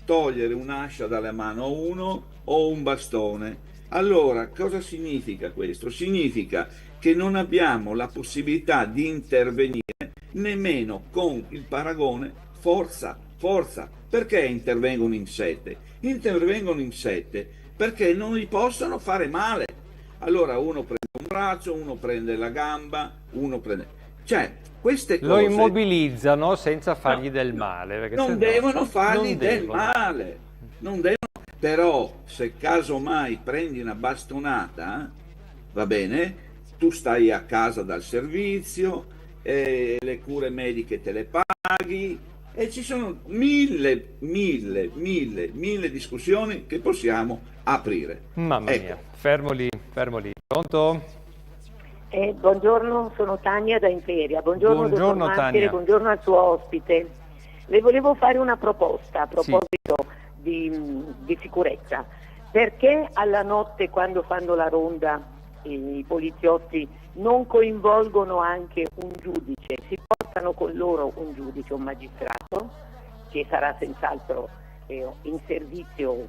togliere un'ascia dalla mano a uno o un bastone. Allora, cosa significa questo? Significa che non abbiamo la possibilità di intervenire nemmeno con il paragone forza. Perché intervengono in 7? Intervengono in 7 perché non gli possono fare male. Allora uno prende un braccio, uno prende la gamba, Cioè, queste cose... Lo immobilizzano senza fargli del male. Perché non devono fargli del male. Non devono. Però se casomai prendi una bastonata, va bene, tu stai a casa dal servizio, le cure mediche te le paghi, e ci sono mille discussioni che possiamo aprire. Mamma mia, fermo lì. Pronto? Buongiorno, sono Tania da Imperia. Buongiorno dottor Maschere, Tania. buongiorno al suo ospite. Le volevo fare una proposta a proposito di sicurezza. Perché alla notte, quando fanno la ronda, i poliziotti non coinvolgono anche un giudice? Si portano con loro un giudice, un magistrato, che sarà senz'altro in servizio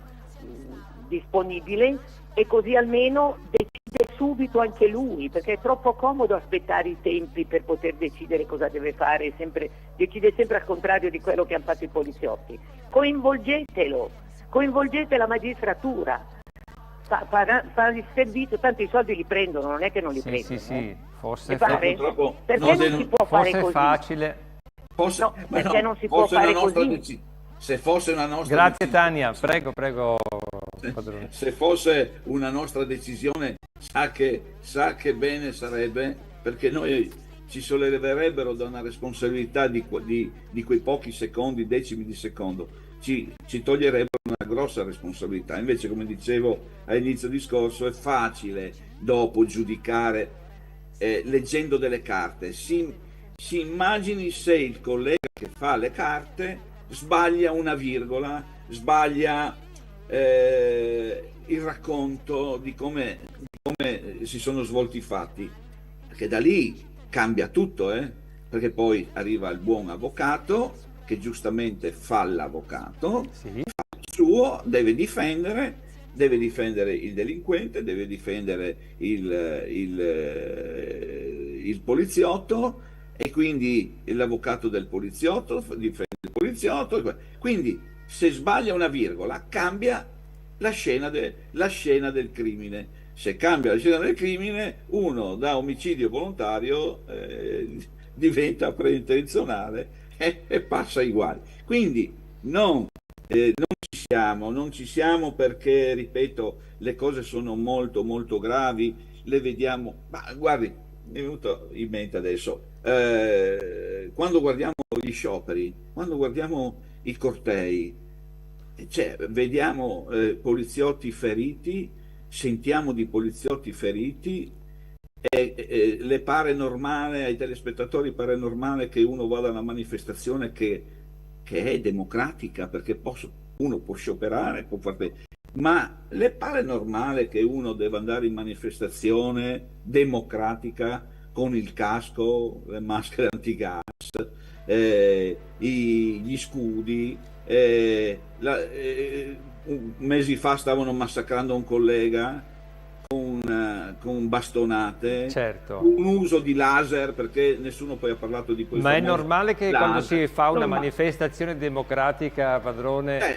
disponibile, e così almeno decide subito anche lui, perché è troppo comodo aspettare i tempi per poter decidere cosa deve fare, decide sempre al contrario di quello che hanno fatto i poliziotti. Coinvolgete la magistratura, fa il servizio, tanto i soldi li prendono, non è che non li prendono. Sì, forse perché non si può fare così? Facile. Perché non si può fare così? Se fosse una nostra Grazie Tania, prego. Se fosse una nostra decisione, sa che bene sarebbe, perché noi ci solleverebbero da una responsabilità di quei pochi secondi, decimi di secondo, ci toglierebbero una grossa responsabilità. Invece, come dicevo all'inizio discorso, è facile dopo giudicare leggendo delle carte. Si immagini se il collega che fa le carte sbaglia una virgola, sbaglia il racconto di come si sono svolti i fatti, perché da lì cambia tutto, perché poi arriva il buon avvocato che giustamente fa l'avvocato, fa il suo, deve difendere il delinquente, deve difendere il poliziotto, e quindi l'avvocato del poliziotto difende il poliziotto. Quindi se sbaglia una virgola cambia la scena del crimine. Se cambia la scena del crimine, uno da omicidio volontario diventa preintenzionale e passa i guai. Quindi non ci siamo perché, ripeto, le cose sono molto molto gravi, le vediamo. Ma guardi, mi è venuto in mente adesso, quando guardiamo gli scioperi, quando guardiamo i cortei, vediamo poliziotti feriti, sentiamo di poliziotti feriti, e le pare normale, ai telespettatori pare normale che uno vada a una manifestazione che è democratica, perché uno può scioperare, ma le pare normale che uno debba andare in manifestazione democratica con il casco, le maschere antigas, gli scudi? Mesi fa stavano massacrando un collega con con bastonate, certo. un uso di laser, perché nessuno poi ha parlato di questo. Ma è normale che quando si fa una Normale. manifestazione democratica, padrone,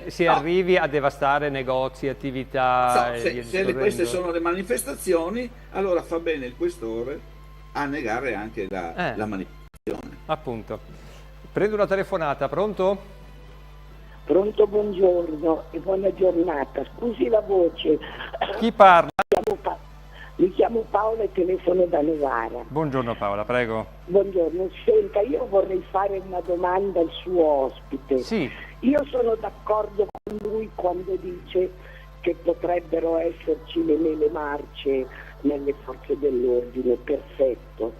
si No. arrivi a devastare negozi, attività e via Se discorrendo? queste sono le manifestazioni, allora fa bene il questore a negare anche la manifestazione. Appunto. Prendo una telefonata, pronto? Pronto, buongiorno e buona giornata. Scusi la voce. Chi parla? Mi chiamo Paola e telefono da Novara. Buongiorno Paola, prego. Buongiorno, senta, io vorrei fare una domanda al suo ospite. Sì. Io sono d'accordo con lui quando dice che potrebbero esserci le mele marce nelle forze dell'ordine, perfetto.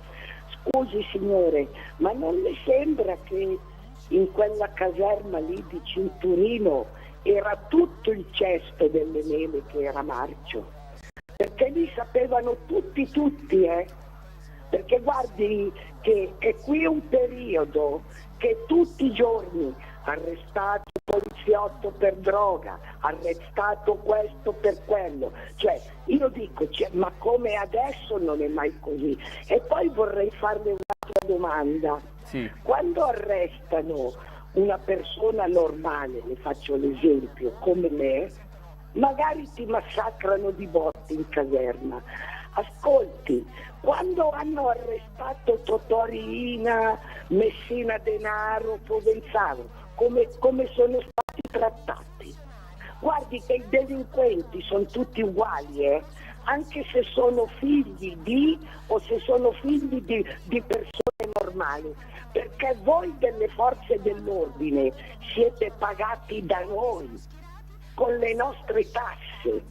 Scusi signore, ma non le sembra che in quella caserma lì di Cinturino era tutto il cesto delle mele che era marcio? Perché lì sapevano tutti, perché guardi che è qui un periodo che tutti i giorni arrestato poliziotto per droga, arrestato questo per quello, cioè io dico, ma come adesso non è mai così. E poi vorrei farle un'altra domanda. Sì. Quando arrestano una persona normale, le faccio l'esempio, come me, magari ti massacrano di botte in caserma. Ascolti, quando hanno arrestato Totò Riina, Messina Denaro, Provenzano, come sono stati trattati? Guardi che i delinquenti sono tutti uguali, anche se sono figli di o se sono figli di persone normali, perché voi delle forze dell'ordine siete pagati da noi con le nostre tasse,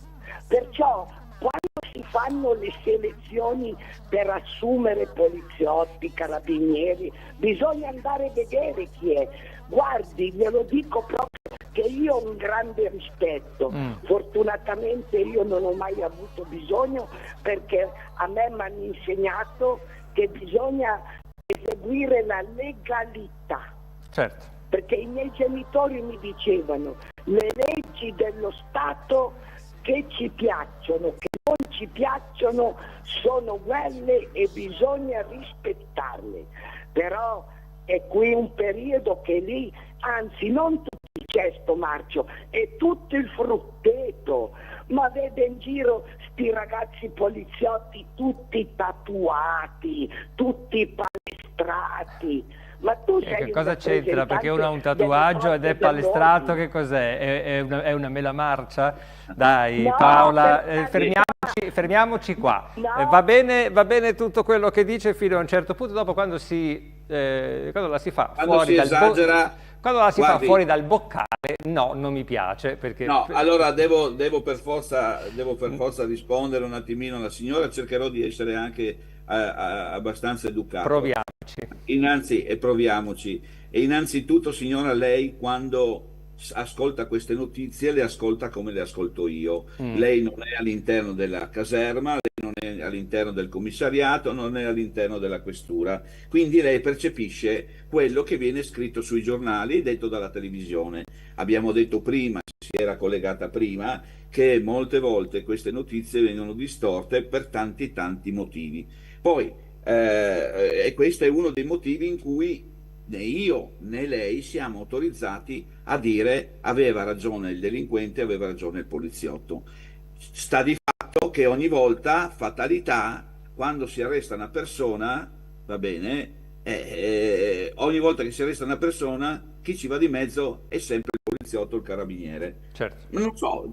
perciò quando si fanno le selezioni per assumere poliziotti, carabinieri, bisogna andare a vedere chi è. Guardi, glielo dico proprio che io ho un grande rispetto. Fortunatamente io non ho mai avuto bisogno, perché a me mi hanno insegnato che bisogna eseguire la legalità. Certo. Perché i miei genitori mi dicevano: le leggi dello Stato che ci piacciono, che non ci piacciono, sono quelle e bisogna rispettarle. Però è qui un periodo che lì, anzi non tutto il cesto marcio, è tutto il frutteto. Ma vede in giro sti ragazzi poliziotti tutti tatuati, tutti palestrati. Ma tu sei che cosa c'entra? Perché uno ha un tatuaggio ed è palestrato, che cos'è? È una mela marcia? Dai, No, Paola, fermiamoci qua. No. Va bene tutto quello che dice fino a un certo punto, dopo quando la si fa fuori fa fuori dal boccale, no, non mi piace. Perché... No, allora devo per forza rispondere un attimino alla signora, cercherò di essere anche abbastanza educato. Proviamoci. E innanzitutto, signora, lei quando ascolta queste notizie le ascolta come le ascolto io. Lei non è all'interno della caserma, lei non è all'interno del commissariato, non è all'interno della questura, quindi lei percepisce quello che viene scritto sui giornali e detto dalla televisione. Abbiamo detto prima, si era collegata prima, che molte volte queste notizie vengono distorte per tanti motivi. Poi e questo è uno dei motivi in cui né io né lei siamo autorizzati a dire aveva ragione il delinquente, aveva ragione il poliziotto. Sta di fatto che ogni volta, fatalità, quando si arresta una persona, va bene, ogni volta che si arresta una persona, chi ci va di mezzo è sempre il poliziotto o il carabiniere. Certo. Non so,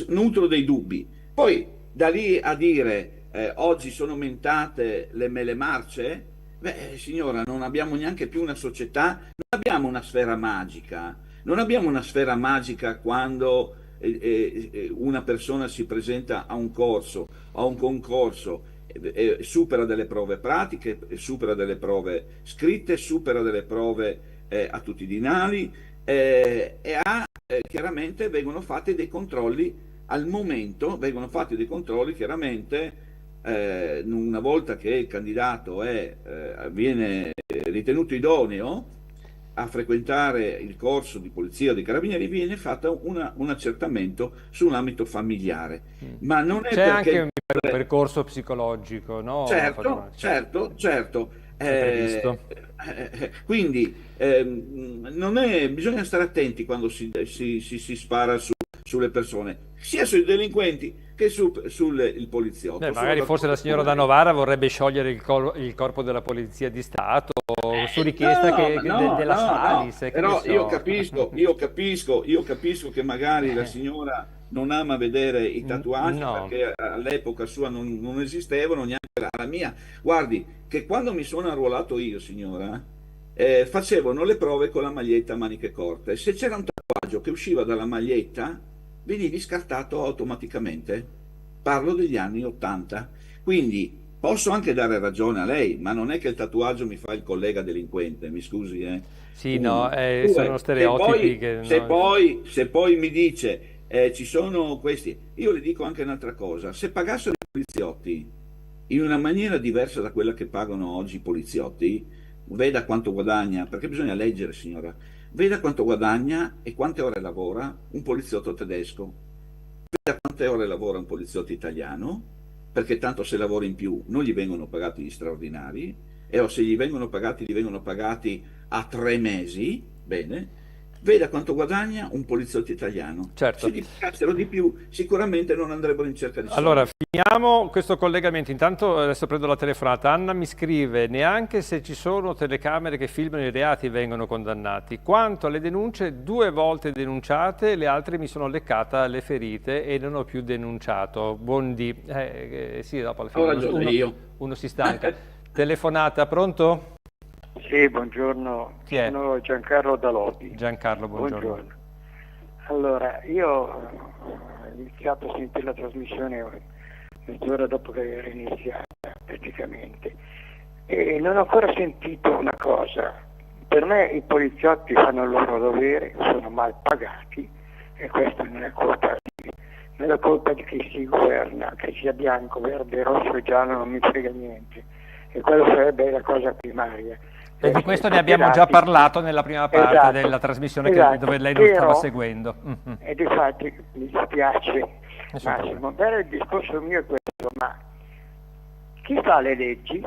nutro dei dubbi. Poi da lì a dire oggi sono aumentate le mele marce, signora, non abbiamo neanche più una società, non abbiamo una sfera magica, quando una persona si presenta a un corso, a un concorso, supera delle prove pratiche, supera delle prove scritte, supera delle prove attitudinali chiaramente vengono fatti dei controlli. Al momento vengono fatti dei controlli chiaramente una volta che il candidato viene ritenuto idoneo, a frequentare il corso di polizia o di carabinieri viene fatto un accertamento sull'ambito familiare. Ma non è C'è perché... anche un percorso psicologico, no? Certo, certo. Quindi non è, bisogna stare attenti quando si spara sulle persone, sia sui delinquenti che sul poliziotto. Magari forse la signora da Novara vorrebbe sciogliere il corpo della Polizia di Stato su richiesta della Salis. No. Però io capisco che magari la signora non ama vedere i tatuaggi perché all'epoca sua non esistevano, neanche la mia. Guardi che quando mi sono arruolato io, signora, facevano le prove con la maglietta a maniche corte. Se c'era un tatuaggio che usciva dalla maglietta, venivi scartato automaticamente. Parlo degli anni 80. Quindi posso anche dare ragione a lei, ma non è che il tatuaggio mi fa il collega delinquente, mi scusi. Sì, no, sono stereotipi se poi mi dice ci sono questi, io le dico anche un'altra cosa: se pagassero i poliziotti in una maniera diversa da quella che pagano oggi i poliziotti, veda quanto guadagna, perché bisogna leggere, signora, veda quanto guadagna e quante ore lavora un poliziotto tedesco, veda quante ore lavora un poliziotto italiano, perché tanto se lavora in più non gli vengono pagati gli straordinari, o se gli vengono pagati a 3 mesi, bene. Veda quanto guadagna un poliziotto italiano. Certo. Se gli pagassero di più, sicuramente non andrebbero in cerca di soldi. Allora, finiamo questo collegamento. Intanto adesso prendo la telefonata. Anna mi scrive: neanche se ci sono telecamere che filmano i reati vengono condannati. Quanto alle denunce, 2 volte denunciate, le altre mi sono leccata le ferite e non ho più denunciato. Buondì. Sì, dopo alla fine uno si stanca. Telefonata, pronto? Sì, buongiorno, sono Giancarlo da Lodi. Giancarlo, buongiorno. Allora, io ho iniziato a sentire la trasmissione mezz'ora dopo che era iniziata praticamente e non ho ancora sentito una cosa. Per me i poliziotti fanno il loro dovere, sono mal pagati e questa non è colpa di chi si governa, che sia bianco, verde, rosso e giallo, non mi frega niente, e quello sarebbe la cosa primaria. E di questo ne abbiamo già parlato nella prima parte della trasmissione dove lei non stava seguendo. E difatti mi dispiace, Massimo, però il discorso mio è questo: ma chi fa le leggi?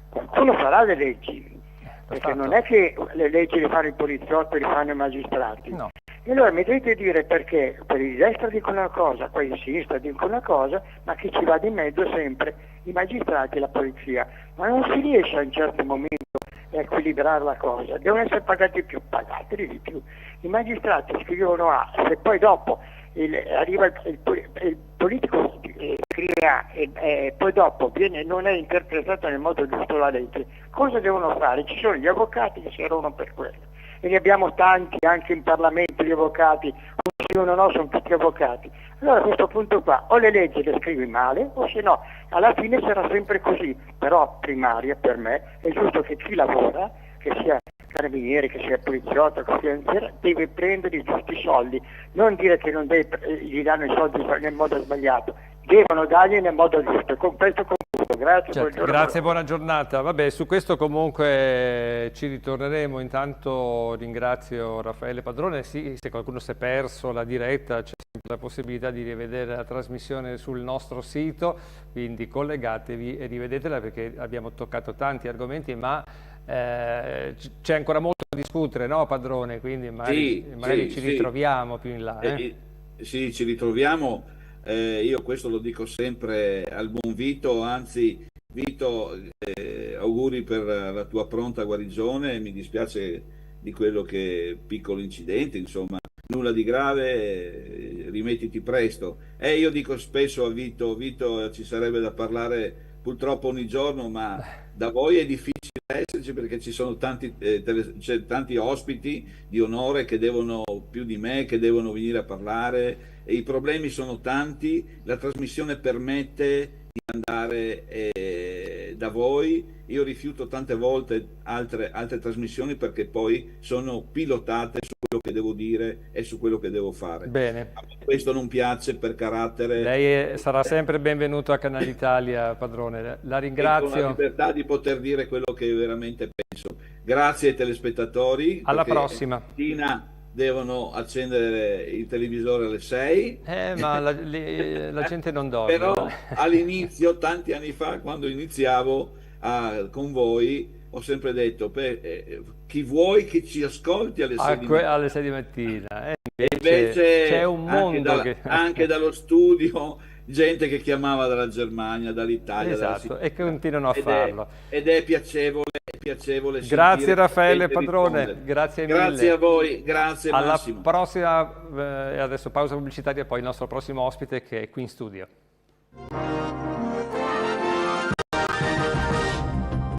Qualcuno farà le leggi, perché non è che le leggi le fanno i poliziotti, le fanno i magistrati. No. E allora mi dovete dire perché quelli di destra dicono una cosa, quelli di sinistra dicono una cosa, ma chi ci va di mezzo sempre i magistrati e la polizia. Ma non si riesce a un certo momento a equilibrare la cosa, devono essere pagati più, pagateli di più. I magistrati scrivono A, se poi dopo arriva il politico scrive A e poi dopo non è interpretata nel modo giusto la legge, cosa devono fare? Ci sono gli avvocati che servono per quello. E ne abbiamo tanti anche in Parlamento di avvocati, uno no, sono tutti avvocati. Allora a questo punto qua o le leggi le scrivi male o se no alla fine sarà sempre così. Però primaria per me è giusto che chi lavora, che sia carabinieri, che sia poliziotto, che sia deve prendere i giusti soldi, non dire che non gli danno i soldi nel modo sbagliato, devono dargli nel modo giusto. Con questo concludo. Grazie, certo, grazie, buona giornata. Vabbè, su questo comunque ci ritorneremo. Intanto ringrazio Raffaele Padrone. Sì, se qualcuno si è perso la diretta c'è sempre la possibilità di rivedere la trasmissione sul nostro sito, quindi collegatevi e rivedetela perché abbiamo toccato tanti argomenti, ma c'è ancora molto da discutere, no Padrone? Quindi magari ci ritroviamo più in là. Sì, ci ritroviamo. Io questo lo dico sempre al buon Vito, anzi Vito, auguri per la tua pronta guarigione, mi dispiace di quello che piccolo incidente, insomma, nulla di grave, rimettiti presto. Io dico spesso a Vito, ci sarebbe da parlare purtroppo ogni giorno, ma da voi è difficile esserci perché ci sono tanti ospiti di onore che devono, più di me, che devono venire a parlare e i problemi sono tanti, la trasmissione permette di andare da voi, io rifiuto tante volte altre trasmissioni perché poi sono pilotate su quello che devo dire e su quello che devo fare. Bene. Questo non piace per carattere. Lei sarà sempre benvenuto a Canale Italia, padrone. La ringrazio. Con la libertà di poter dire quello che veramente penso. Grazie ai telespettatori. Alla prossima. Devono accendere il televisore alle 6. Ma la gente non dorme. Però all'inizio, tanti anni fa, quando iniziavo con voi, ho sempre detto, chi vuoi che ci ascolti alle 6 di mattina. Alle 6 di mattina. Invece c'è un mondo anche dallo studio, gente che chiamava dalla Germania, dall'Italia. Esatto, e continuano a farlo. Ed è piacevole. Grazie Raffaele Padrone, grazie mille. Grazie a voi, grazie Massimo. Alla prossima, adesso pausa pubblicitaria, poi il nostro prossimo ospite che è qui in studio.